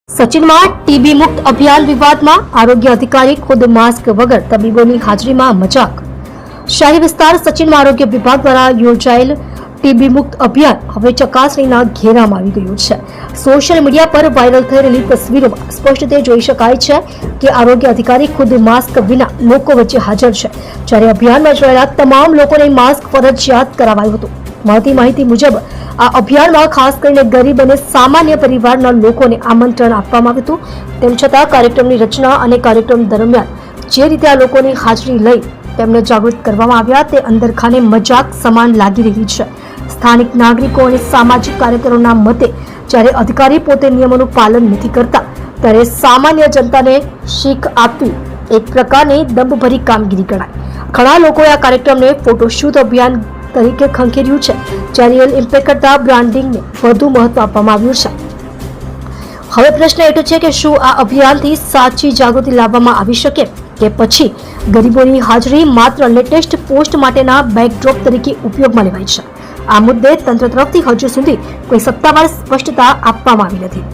સચિનમાં TB મુક્ત અભિયાન વિવાદમાં આરોગ્ય અધિકારી ખુદ માસ્ક વગર તબીબોની હાજરીમાં મજાક। શહેરી વિસ્તાર સચિનમાં આરોગ્ય વિભાગ દ્વારા યોજાયેલ ટીબી મુક્ત અભિયાન હવે ચકાસણીના ઘેરામાં આવી ગયું છે। સોશિયલ મીડિયા પર વાયરલ થઈ રહેલી તસવીરોમાં સ્પષ્ટ રીતે જોઈ શકાય છે કે આરોગ્ય અધિકારી ખુદ માસ્ક વિના લોકો વચ્ચે હાજર છે, જ્યારે અભિયાનમાં જોડાયેલા તમામ લોકોને માસ્ક ફરજિયાત કરાવાયું હતું। મળતી માહિતી મુજબ આ અભિયાનમાં ખાસ કરીને ગરીબ અને સામાન્ય પરિવારના લોકોને આમંત્રણ આપવામાં આવ્યું હતું। તેમ છતાં કાર્યક્રમની રચના અને કાર્યક્રમ દરમિયાન જે રીતે આ લોકોની હાજરી લઈ તેમને જાગૃત કરવામાં આવ્યા તે અંદરખાને મજાક સમાન લાગી રહી છે। સ્થાનિક નાગરિકો અને સામાજિક કાર્યકરોના મતે જ્યારે અધિકારી પોતે નિયમોનું પાલન નથી કરતા ત્યારે સામાન્ય જનતાને શીખ આપવી એક પ્રકારની દંભભરી કામગીરી ગણાય। ઘણા લોકોએ આ કાર્યક્રમને ફોટોશૂટ અભિયાન તરીકે ખંખેર્યું છે, જ્યારે રિયલ ઇમ્પેક્ટ કરતા બ્રાન્ડિંગને વધુ મહત્વ આપવામાં આવ્યું છે। હવે પ્રશ્ન એ છે કે શું આ અભિયાનથી સાચી જાગૃતિ લાવવામાં આવી શકે કે પછી ગરીબોની હાજરી માત્ર લેટેસ્ટ પોસ્ટ માટેના બેકડ્રોપ તરીકે ઉપયોગમાં લેવાય છે? આ મુદ્દે તંત્ર તરફથી હજુ સુધી કોઈ સત્તાવાર સ્પષ્ટતા આપવામાં આવી નથી।